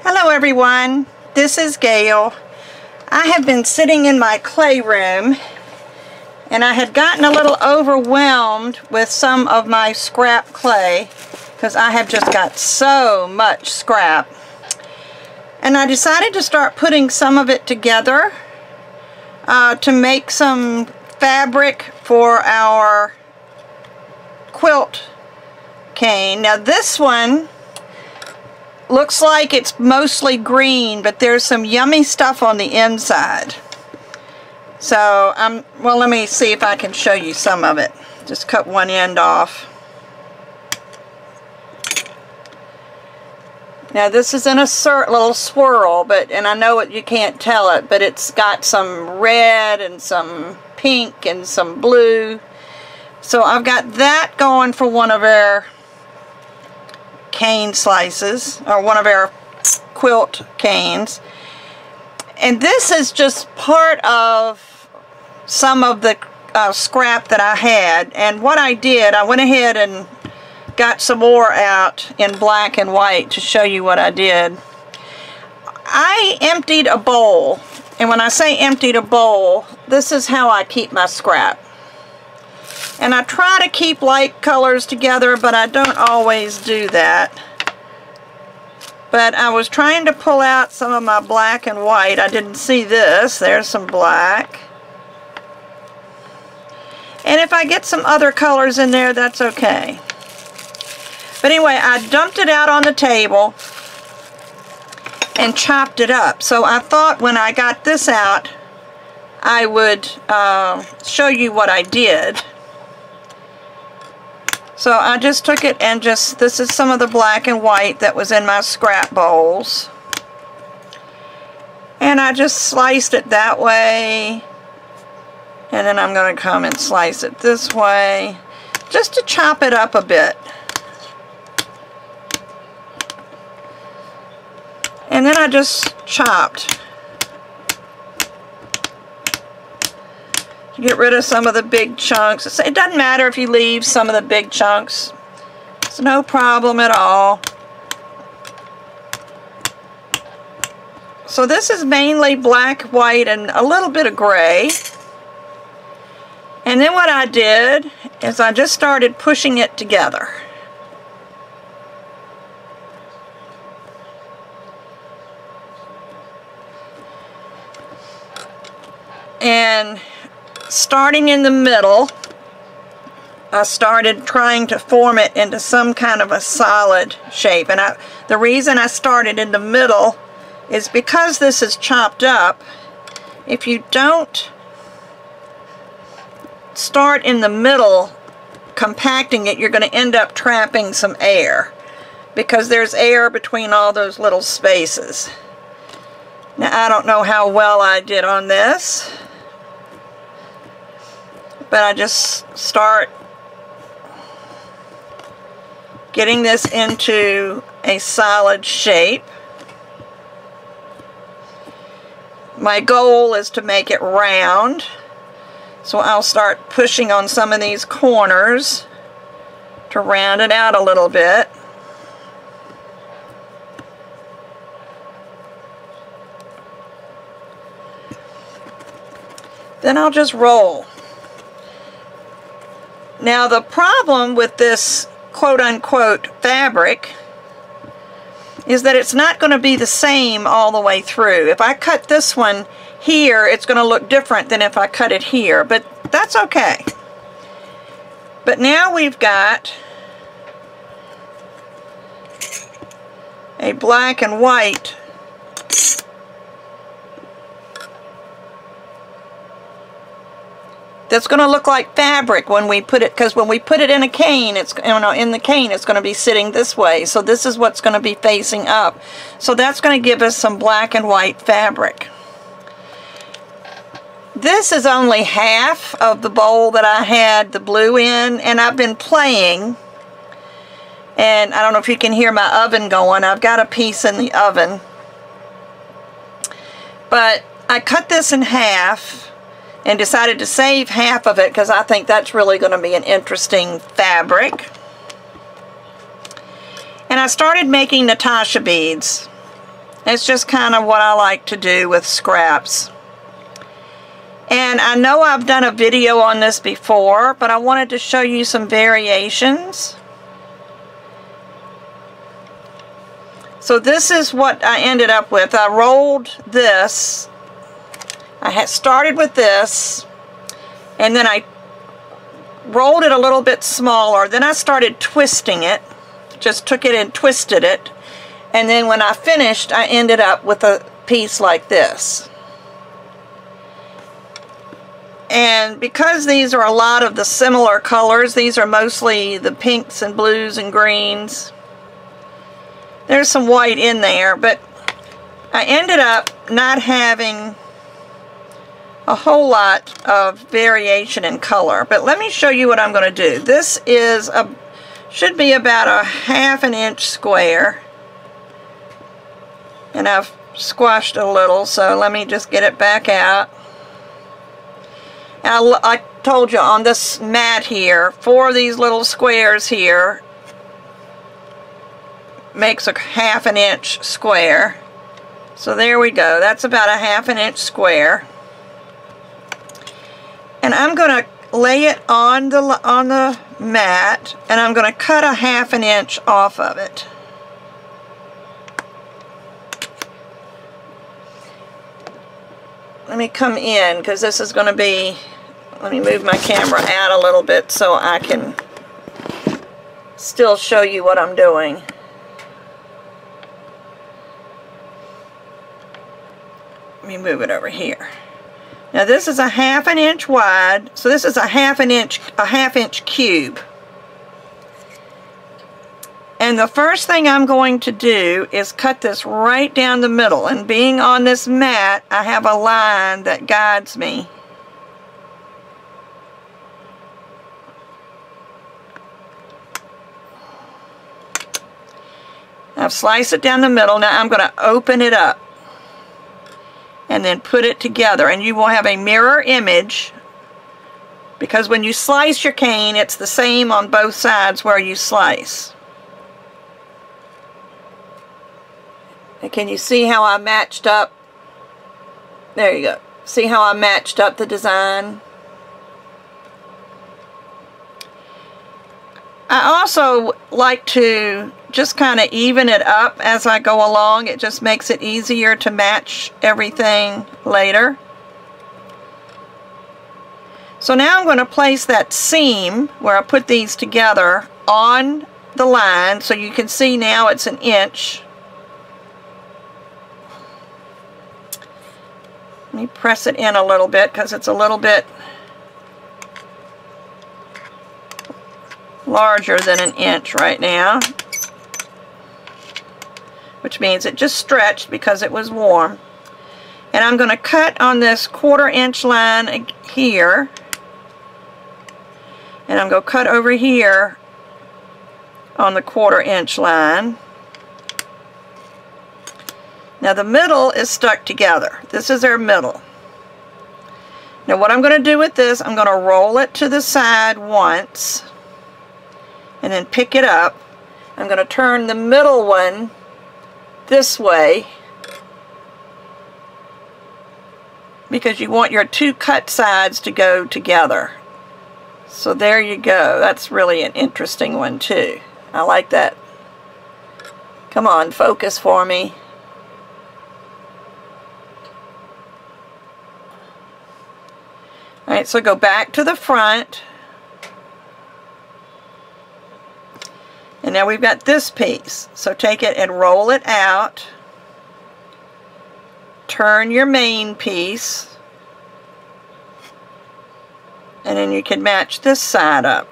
Hello everyone, this is Gayle. I have been sitting in my clay room and I had gotten a little overwhelmed with some of my scrap clay because I have just got so much scrap. And I decided to start putting some of it together to make some fabric for our quilt cane. Now this one looks like it's mostly green, but there's some yummy stuff on the inside. So, well, let me see if I can show you some of it. Just cut one end off. Now this is in a little swirl, and I know you can't tell it, but it's got some red and some pink and some blue. So I've got that going for one of our cane slices, or one of our quilt canes. And this is just part of some of the scrap that I had. And what I did, I went ahead and got some more out in black and white to show you what I did. I emptied a bowl, and when I say emptied a bowl, this is how I keep my scrap. And I try to keep light colors together, but I don't always do that. But I was trying to pull out some of my black and white. I didn't see this. There's some black. And if I get some other colors in there, that's okay. But anyway, I dumped it out on the table and chopped it up. So I thought when I got this out, I would show you what I did. So I just took it and this is some of the black and white that was in my scrap bowls. And I just sliced it that way. And then I'm going to come and slice it this way, just to chop it up a bit. And then I just chopped. Get rid of some of the big chunks. It doesn't matter if you leave some of the big chunks. It's no problem at all. So this is mainly black, white, and a little bit of gray. And then what I did is I just started pushing it together. And starting in the middle, I started trying to form it into some kind of a solid shape. And the reason I started in the middle is because this is chopped up. If you don't start in the middle compacting it, you're going to end up trapping some air, because there's air between all those little spaces. Now I don't know how well I did on this, but I just start getting this into a solid shape. My goal is to make it round, so I'll start pushing on some of these corners to round it out a little bit. Then I'll just roll. Now the problem with this quote-unquote fabric is that it's not going to be the same all the way through. If I cut this one here, it's going to look different than if I cut it here, but that's okay. But now we've got a black and white that's going to look like fabric when we put it, because when we put it in a cane, it's, in the cane, it's going to be sitting this way. So this is what's going to be facing up. So that's going to give us some black and white fabric. This is only half of the bowl that I had the blue in, and I've been playing. And I don't know if you can hear my oven going. I've got a piece in the oven. But I cut this in half and decided to save half of it because I think that's really going to be an interesting fabric. And I started making Natasha beads. It's just kind of what I like to do with scraps. And I know I've done a video on this before, but I wanted to show you some variations. So this is what I ended up with. I rolled this. I had started with this, and then I rolled it a little bit smaller. Then I started twisting it. Just took it and twisted it. And then when I finished, I ended up with a piece like this. And because these are a lot of the similar colors, these are mostly the pinks and blues and greens. There's some white in there, but I ended up not having a whole lot of variation in color. But let me show you what I'm going to do. This is should be about a 1/2 inch square. And I've squashed it a little, so let me just get it back out. And I told you on this mat here, 4 of these little squares here makes a 1/2 inch square. So there we go. That's about a 1/2 inch square. And I'm going to lay it on the mat, and I'm going to cut a 1/2 inch off of it. Let me come in, because this is going to be, let me move my camera out a little bit so I can still show you what I'm doing. Let me move it over here. Now this is a 1/2 inch wide, so this is a 1/2 inch cube. And the first thing I'm going to do is cut this right down the middle. And being on this mat, I have a line that guides me. I've sliced it down the middle. Now I'm going to open it up and then put it together. And you will have a mirror image, because when you slice your cane, it's the same on both sides where you slice. And can you see how I matched up? There you go. See how I matched up the design? I also like to just kind of even it up as I go along. It just makes it easier to match everything later. So now I'm going to place that seam where I put these together on the line, so you can see now it's 1 inch. Let me press it in a little bit, because it's a little bit larger than 1 inch right now, which means it just stretched because it was warm. And I'm going to cut on this 1/4 inch line here, and I'm going to cut over here on the 1/4 inch line. Now the middle is stuck together. This is our middle. Now what I'm going to do with this, I'm going to roll it to the side once and then pick it up. I'm going to turn the middle one this way, because you want your 2 cut sides to go together. So there you go. That's really an interesting one too. I like that. Come on, focus for me. Alright, so go back to the front. And now we've got this piece. So take it and roll it out. Turn your main piece. And then you can match this side up.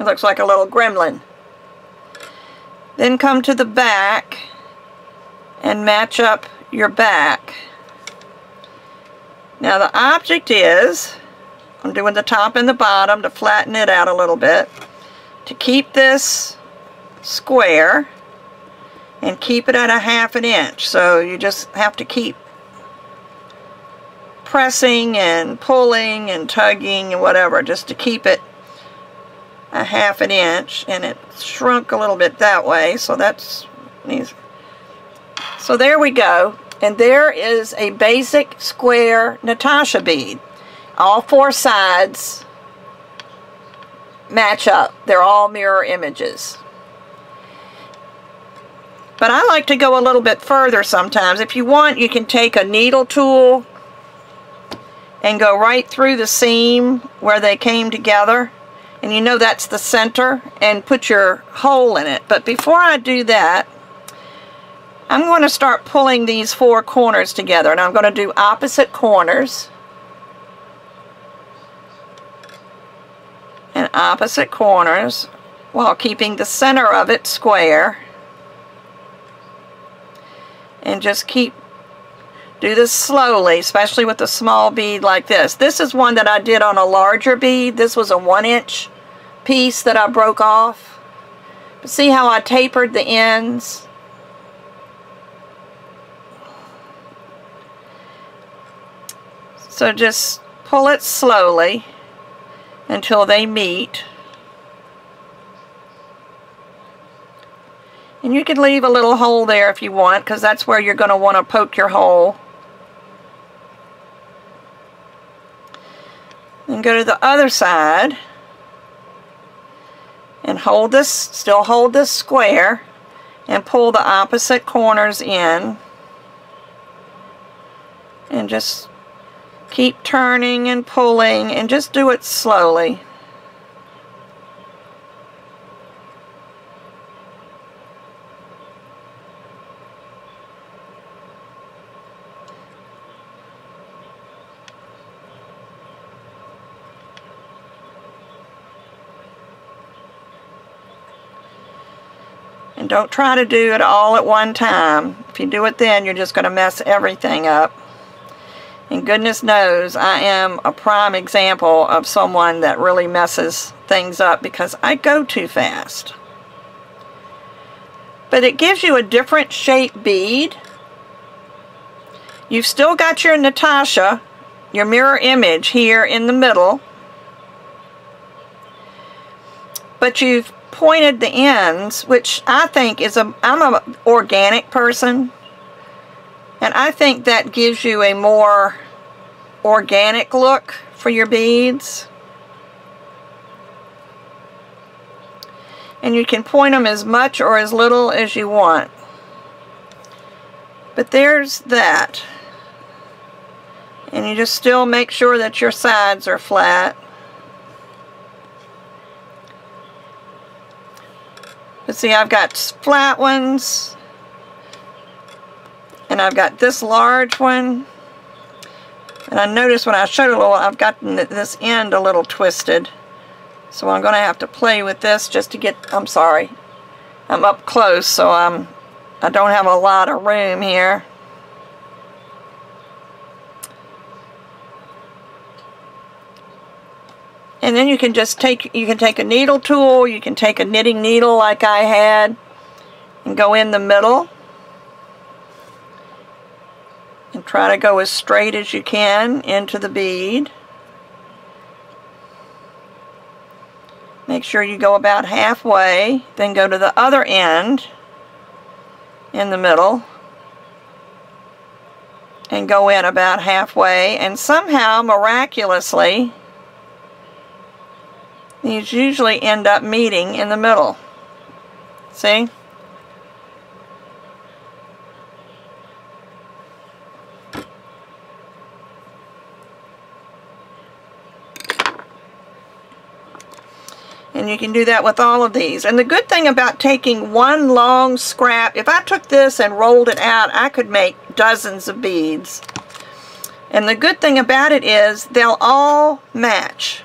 It looks like a little gremlin. Then come to the back and match up your back. Now the object is, I'm doing the top and the bottom to flatten it out a little bit, to keep this square and keep it at a 1/2 inch. So you just have to keep pressing and pulling and tugging and whatever, just to keep it a 1/2 inch, and it shrunk a little bit that way, so that's easy. So there we go, and there is a basic square Natasha bead. All 4 sides match up. They're all mirror images. But I like to go a little bit further sometimes. If you want, you can take a needle tool and go right through the seam where they came together, and you know that's the center, and put your hole in it. But before I do that, I'm going to start pulling these 4 corners together, and I'm going to do opposite corners and opposite corners while keeping the center of it square. And just do this slowly, especially with a small bead like this. This is one that I did on a larger bead. This was a 1-inch piece that I broke off. But see how I tapered the ends? So just pull it slowly until they meet. And you can leave a little hole there if you want, because that's where you're going to want to poke your hole. Then go to the other side and hold this, still hold this square, and pull the opposite corners in. And just keep turning and pulling, and just do it slowly. And don't try to do it all at one time. If you do it then, you're just going to mess everything up. And goodness knows I am a prime example of someone that really messes things up because I go too fast. But it gives you a different shape bead. You've still got your Natasha, your mirror image here in the middle. But you've pointed the ends, which I think is I'm an organic person, and I think that gives you a more organic look for your beads. And you can point them as much or as little as you want. But there's that. And you just still make sure that your sides are flat. But see, I've got flat ones, and I've got this large one, and I noticed when I showed a little, I've got this end a little twisted, so I'm going to have to play with this just to get, I'm sorry, I'm up close, so I don't have a lot of room here. And then you can just take a needle tool, you can take a knitting needle like I had, and go in the middle. And try to go as straight as you can into the bead. Make sure you go about halfway, then go to the other end in the middle. And go in about halfway, and somehow, miraculously, these usually end up meeting in the middle. See? And you can do that with all of these. And the good thing about taking one long scrap, if I took this and rolled it out, I could make dozens of beads. And the good thing about it is they'll all match.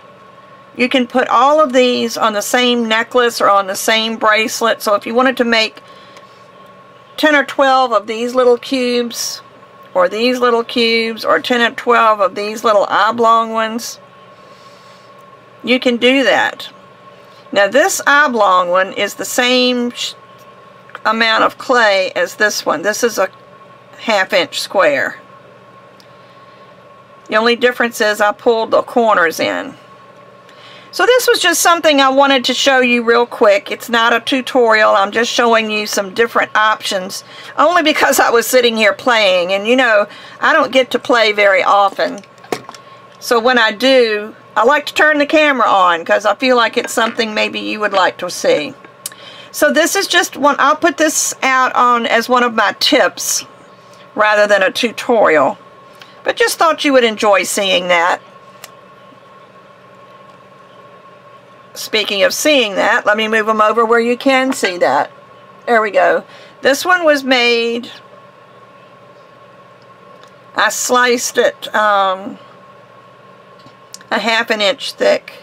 You can put all of these on the same necklace or on the same bracelet. So if you wanted to make 10 or 12 of these little cubes, or these little cubes, or 10 or 12 of these little oblong ones, you can do that. Now this oblong one is the same amount of clay as this one. This is a 1/2 inch square. The only difference is I pulled the corners in. So this was just something I wanted to show you real quick. It's not a tutorial. I'm just showing you some different options, only because I was sitting here playing, and you know, I don't get to play very often. So when I do, I like to turn the camera on because I feel like it's something maybe you would like to see. So this is just one, I'll put this out on as one of my tips rather than a tutorial. But just thought you would enjoy seeing that. Speaking of seeing that, let me move them over where you can see that. There we go. This one was made, I sliced it a ½ inch thick.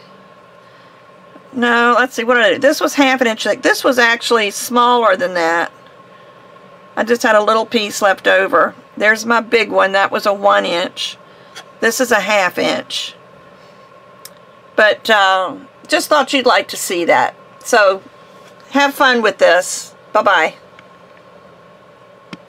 No, let's see, what did I do? This was ½ inch thick. This was actually smaller than that. I just had a little piece left over. There's my big one. That was a 1 inch. This is a ½ inch. But just thought you'd like to see that. So have fun with this. Bye-bye.